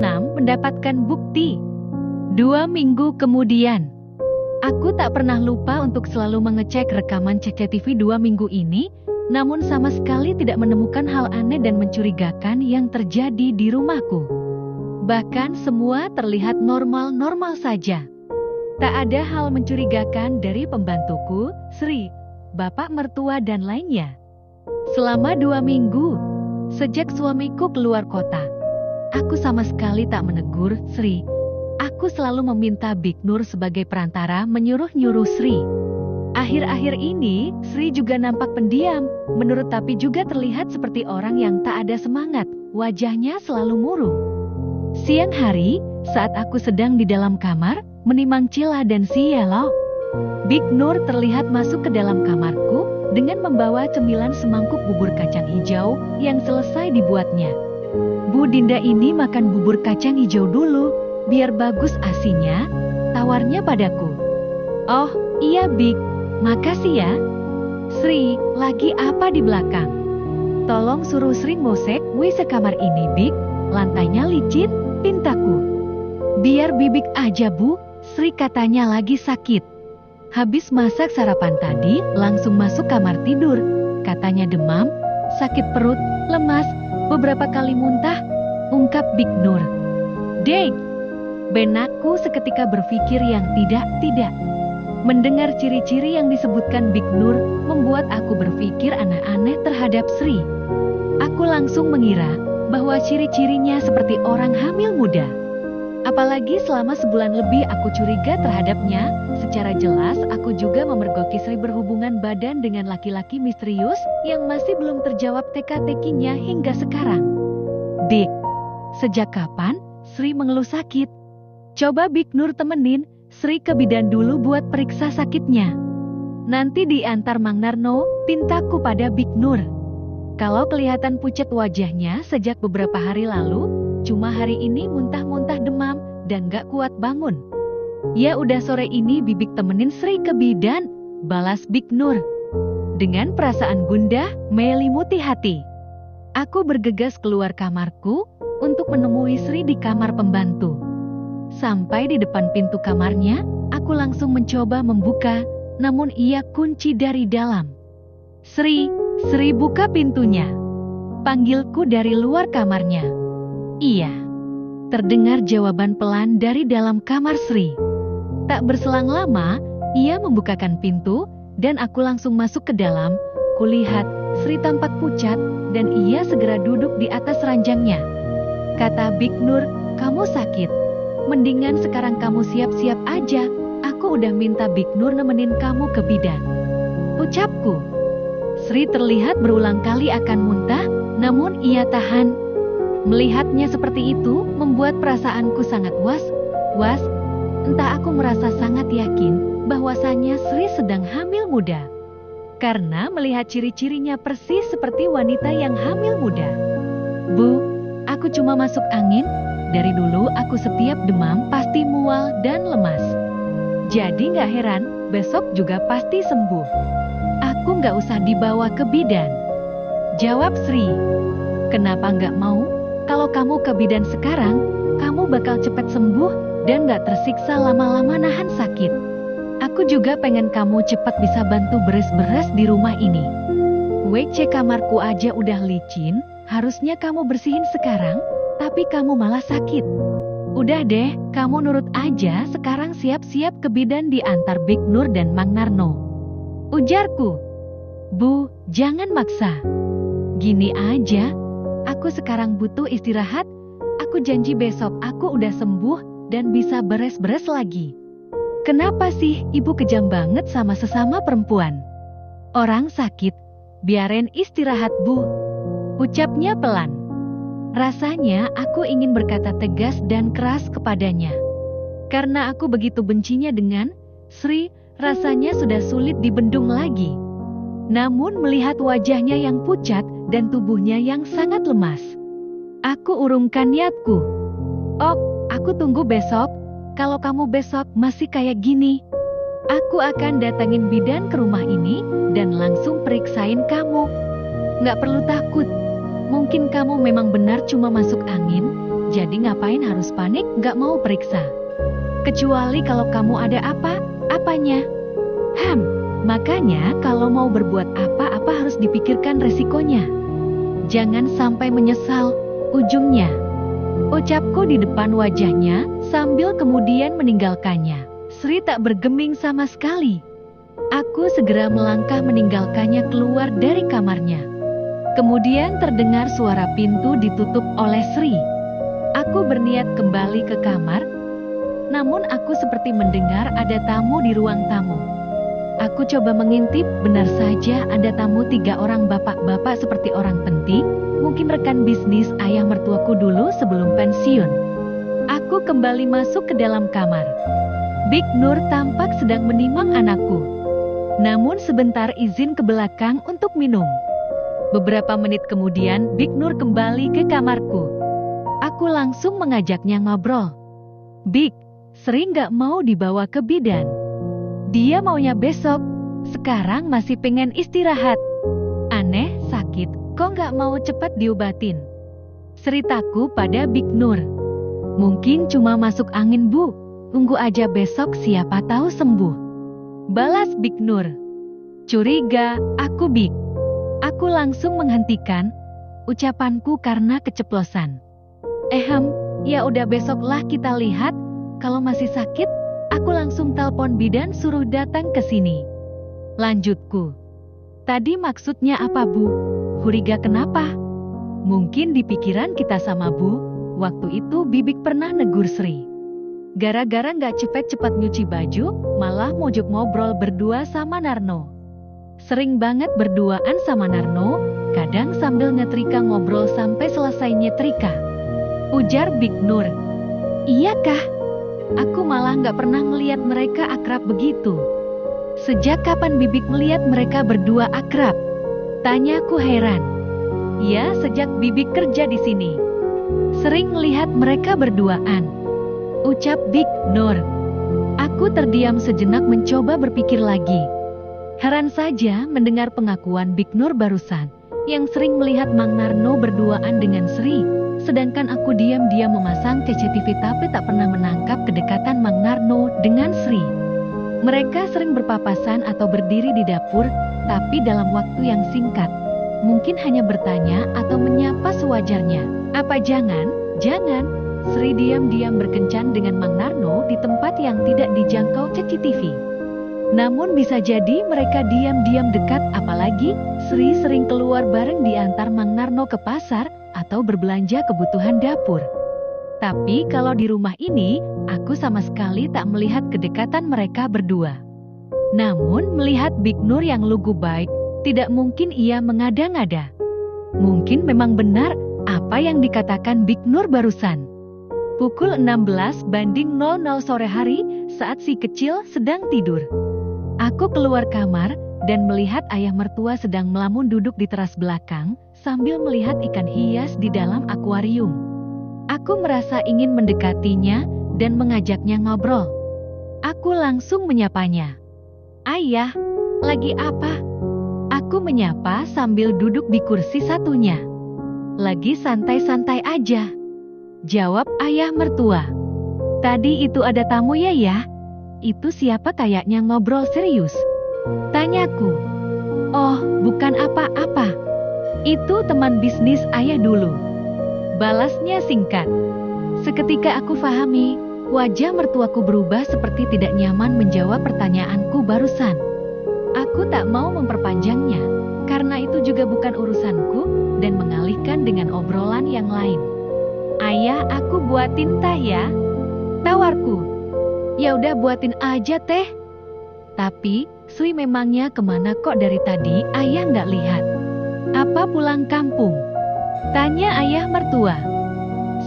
mendapatkan bukti. 2 minggu kemudian, aku tak pernah lupa untuk selalu mengecek rekaman CCTV 2 minggu ini, namun sama sekali tidak menemukan hal aneh dan mencurigakan yang terjadi di rumahku. Bahkan semua terlihat normal-normal saja. Tak ada hal mencurigakan dari pembantuku, Sri, bapak mertua dan lainnya. Selama 2 minggu, sejak suamiku keluar kota, aku sama sekali tak menegur Sri. Aku selalu meminta Big Nur sebagai perantara menyuruh-nyuruh Sri. Akhir-akhir ini, Sri juga nampak pendiam, menurut tapi juga terlihat seperti orang yang tak ada semangat, wajahnya selalu murung. Siang hari, saat aku sedang di dalam kamar, menimang Cila dan si Yelo, Big Nur terlihat masuk ke dalam kamarku dengan membawa cemilan semangkuk bubur kacang hijau yang selesai dibuatnya. Bu Dinda ini makan bubur kacang hijau dulu, biar bagus asinya, tawarnya padaku. Oh, iya Big, makasih ya. Sri, lagi apa di belakang? Tolong suruh Sri ngosek WC kamar ini Big, lantainya licin, pintaku. Biar Bibik aja Bu, Sri katanya lagi sakit. Habis masak sarapan tadi, langsung masuk kamar tidur. Katanya demam, sakit perut, lemas, beberapa kali muntah, ungkap Big Nur. Dek, benakku seketika berpikir yang tidak. Mendengar ciri-ciri yang disebutkan Big Nur, membuat aku berpikir aneh-aneh terhadap Sri. Aku langsung mengira bahwa ciri-cirinya seperti orang hamil muda. Apalagi selama sebulan lebih aku curiga terhadapnya, secara jelas aku juga memergoki Sri berhubungan badan dengan laki-laki misterius yang masih belum terjawab teka-tekinya hingga sekarang. Dik, sejak kapan Sri mengeluh sakit? Coba Big Nur temenin Sri ke bidan dulu buat periksa sakitnya. Nanti diantar Mang Narno, pintaku pada Big Nur. Kalau kelihatan pucat wajahnya sejak beberapa hari lalu, cuma hari ini muntah-muntah demam dan gak kuat bangun. Ya udah sore ini Bibik temenin Sri ke bidan, balas Big Nur. Dengan perasaan gundah melimuti hati, aku bergegas keluar kamarku untuk menemui Sri di kamar pembantu. Sampai di depan pintu kamarnya, aku langsung mencoba membuka, namun ia kunci dari dalam. Sri buka pintunya. Panggilku dari luar kamarnya. Iya. Terdengar jawaban pelan dari dalam kamar Sri. Tak berselang lama, ia membukakan pintu, dan aku langsung masuk ke dalam. Kulihat, Sri tampak pucat, dan ia segera duduk di atas ranjangnya. Kata Big Nur, kamu sakit. Mendingan sekarang kamu siap-siap aja, aku udah minta Big Nur nemenin kamu ke bidan. Ucapku. Sri terlihat berulang kali akan muntah, namun ia tahan. Melihatnya seperti itu, membuat perasaanku sangat was. Entah aku merasa sangat yakin bahwasanya Sri sedang hamil muda. Karena melihat ciri-cirinya persis seperti wanita yang hamil muda. Bu, aku cuma masuk angin. Dari dulu aku setiap demam pasti mual dan lemas. Jadi gak heran, besok juga pasti sembuh. Aku gak usah dibawa ke bidan. Jawab Sri. Kenapa gak mau? Kalau kamu ke bidan sekarang, kamu bakal cepat sembuh dan gak tersiksa lama-lama nahan sakit. Aku juga pengen kamu cepat bisa bantu beres-beres di rumah ini. WC kamarku aja udah licin, harusnya kamu bersihin sekarang, tapi kamu malah sakit. Udah deh, kamu nurut aja, sekarang siap-siap ke bidan diantar Big Nur dan Mang Narno. Ujarku. Bu, jangan maksa. Gini aja, aku sekarang butuh istirahat, aku janji besok aku udah sembuh dan bisa beres-beres lagi. Kenapa sih ibu kejam banget sama sesama perempuan? Orang sakit, biarin istirahat Bu. Ucapnya pelan. Rasanya aku ingin berkata tegas dan keras kepadanya. Karena aku begitu bencinya dengan Sri, rasanya sudah sulit dibendung lagi. Namun melihat wajahnya yang pucat dan tubuhnya yang sangat lemas, aku urungkan niatku. Oh, aku tunggu besok. Kalau kamu besok masih kayak gini, aku akan datangin bidan ke rumah ini dan langsung periksain kamu. Nggak perlu takut. Mungkin kamu memang benar cuma masuk angin, jadi jadi ngapain harus panik nggak mau periksa? Kecuali kalau kamu ada apanya. Makanya kalau mau berbuat apa-apa harus dipikirkan resikonya. Jangan sampai menyesal ujungnya. Ucapku di depan wajahnya sambil kemudian meninggalkannya. Sri tak bergeming sama sekali. Aku segera melangkah meninggalkannya keluar dari kamarnya. Kemudian terdengar suara pintu ditutup oleh Sri. Aku berniat kembali ke kamar, namun aku seperti mendengar ada tamu di ruang tamu. Aku coba mengintip, benar saja ada tamu 3 orang bapak-bapak seperti orang penting, mungkin rekan bisnis ayah mertuaku dulu sebelum pensiun. Aku kembali masuk ke dalam kamar. Big Nur tampak sedang menimang anakku. Namun sebentar izin ke belakang untuk minum. Beberapa menit kemudian Big Nur kembali ke kamarku. Aku langsung mengajaknya ngobrol. Big, Sri nggak mau dibawa ke bidan. Dia maunya besok, sekarang masih pengen istirahat. Aneh, sakit, kok nggak mau cepat diobatin? Ceritaku pada Big Nur. Mungkin cuma masuk angin bu, tunggu aja besok siapa tahu sembuh. Balas Big Nur. Curiga, aku Big. Aku langsung menghentikan ucapanku karena keceplosan. Ya udah besoklah kita lihat, kalau masih sakit, aku langsung telepon bidan suruh datang ke sini. Lanjutku. Tadi maksudnya apa bu? Curiga kenapa? Mungkin di pikiran kita sama bu, waktu itu Bibik pernah negur Sri. Gara-gara nggak cepat-cepat nyuci baju, malah mojok ngobrol berdua sama Narno. Sering banget berduaan sama Narno, kadang sambil nyetrika ngobrol sampai selesai nyetrika. Ujar Big Nur. Iya kah? Aku malah nggak pernah melihat mereka akrab begitu. Sejak kapan Bibik melihat mereka berdua akrab? Tanyaku heran. Ya, sejak Bibik kerja di sini. Sering melihat mereka berduaan. Ucap Big Nur. Aku terdiam sejenak mencoba berpikir lagi. Heran saja mendengar pengakuan Big Nur barusan, yang sering melihat Mang Narno berduaan dengan Sri, sedangkan aku diam-diam memasang CCTV tapi tak pernah menangkap kedekatan Mang Narno dengan Sri. Mereka sering berpapasan atau berdiri di dapur, tapi dalam waktu yang singkat. Mungkin hanya bertanya atau menyapa sewajarnya. Apa jangan Sri diam-diam berkencan dengan Mang Narno di tempat yang tidak dijangkau CCTV. Namun bisa jadi mereka diam-diam dekat, apalagi Sri sering keluar bareng diantar Mang Narno ke pasar atau berbelanja kebutuhan dapur. Tapi kalau di rumah ini, aku sama sekali tak melihat kedekatan mereka berdua. Namun melihat Big Nur yang lugu baik, tidak mungkin ia mengada-ngada. Mungkin memang benar apa yang dikatakan Big Nur barusan. Pukul 16:00 sore hari, saat si kecil sedang tidur. Aku keluar kamar dan melihat ayah mertua sedang melamun duduk di teras belakang sambil melihat ikan hias di dalam akuarium. Aku merasa ingin mendekatinya dan mengajaknya ngobrol. Aku langsung menyapanya. Ayah, lagi apa? Aku menyapa sambil duduk di kursi satunya. Lagi santai-santai aja, jawab ayah mertua. Tadi itu ada tamu ya? Itu siapa kayaknya ngobrol serius? Tanyaku. Oh, bukan apa-apa. Itu teman bisnis ayah dulu. Balasnya singkat. Seketika aku fahami, wajah mertuaku berubah seperti tidak nyaman menjawab pertanyaanku barusan. Aku tak mau memperpanjangnya, karena itu juga bukan urusanku, dan mengalihkan dengan obrolan yang lain. Ayah, aku buatin teh ya? Tawarku. Ya udah buatin aja teh. Tapi, Sri memangnya kemana kok dari tadi ayah nggak lihat? Apa pulang kampung? Tanya ayah mertua.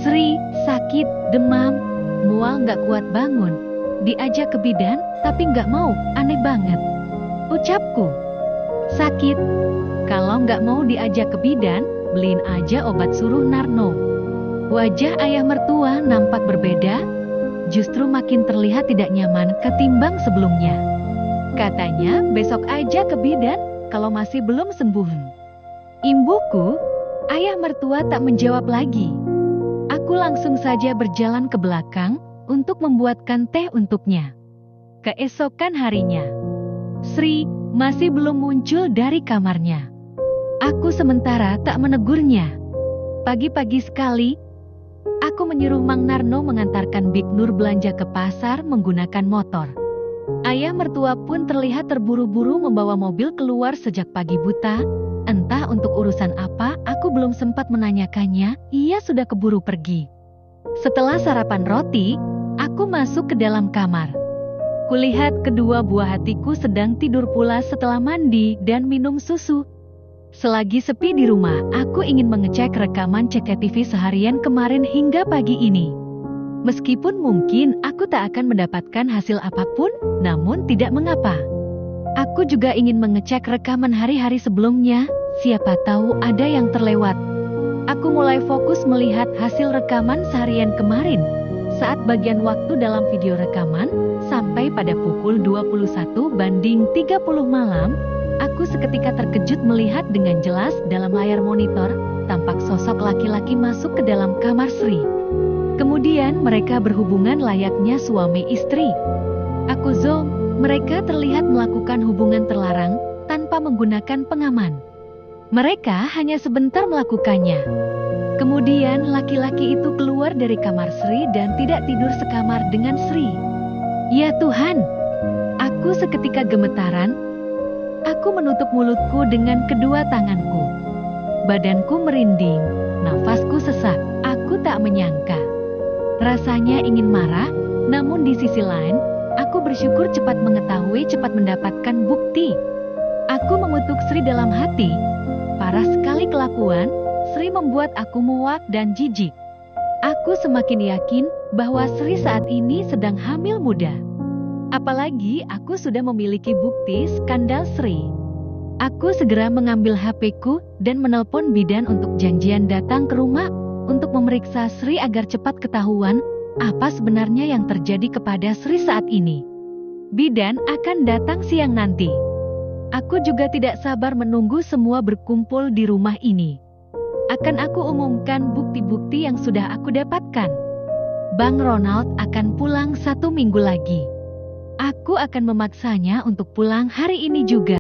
Sri, sakit, demam, mual nggak kuat bangun. Diajak ke bidan, tapi nggak mau, aneh banget. Ucapku. Sakit? Kalau nggak mau diajak ke bidan, beliin aja obat suruh Narno. Wajah ayah mertua nampak berbeda, justru makin terlihat tidak nyaman ketimbang sebelumnya. Katanya besok aja ke bidan kalau masih belum sembuh. Imbuku, ayah mertua tak menjawab lagi. Aku Aku langsung saja berjalan ke belakang untuk membuatkan teh untuknya. Keesokan harinya, Sri masih belum muncul dari kamarnya. Aku sementara tak menegurnya. Pagi-pagi sekali, aku menyuruh Mang Narno mengantarkan Bik Nur belanja ke pasar menggunakan motor. Ayah mertua pun terlihat terburu-buru membawa mobil keluar sejak pagi buta. Entah untuk urusan apa, aku belum sempat menanyakannya, ia sudah keburu pergi. Setelah sarapan roti, aku masuk ke dalam kamar. Kulihat kedua buah hatiku sedang tidur pula setelah mandi dan minum susu. Selagi sepi di rumah, aku ingin mengecek rekaman CCTV seharian kemarin hingga pagi ini. Meskipun mungkin aku tak akan mendapatkan hasil apapun, namun tidak mengapa. Aku juga ingin mengecek rekaman hari-hari sebelumnya, siapa tahu ada yang terlewat. Aku mulai fokus melihat hasil rekaman seharian kemarin. Saat bagian waktu dalam video rekaman, sampai pada pukul 21:30 malam, aku seketika terkejut melihat dengan jelas dalam layar monitor, tampak sosok laki-laki masuk ke dalam kamar Sri. Kemudian mereka berhubungan layaknya suami istri. Aku zoom, mereka terlihat melakukan hubungan terlarang tanpa menggunakan pengaman. Mereka hanya sebentar melakukannya. Kemudian laki-laki itu keluar dari kamar Sri dan tidak tidur sekamar dengan Sri. Ya Tuhan! Aku seketika gemetaran. Aku menutup mulutku dengan kedua tanganku. Badanku merinding, nafasku sesak. Aku tak menyangka. Rasanya ingin marah, namun di sisi lain, aku bersyukur cepat mengetahui, cepat mendapatkan bukti. Aku mengutuk Sri dalam hati. Parah sekali kelakuan, Sri membuat aku muak dan jijik. Aku semakin yakin bahwa Sri saat ini sedang hamil muda. Apalagi aku sudah memiliki bukti skandal Sri. Aku segera mengambil HP-ku dan menelpon bidan untuk janjian datang ke rumah untuk memeriksa Sri agar cepat ketahuan apa sebenarnya yang terjadi kepada Sri saat ini. Bidan akan datang siang nanti. Aku juga tidak sabar menunggu semua berkumpul di rumah ini. Akan aku umumkan bukti-bukti yang sudah aku dapatkan. Bang Ronald akan pulang 1 minggu lagi. Aku akan memaksanya untuk pulang hari ini juga.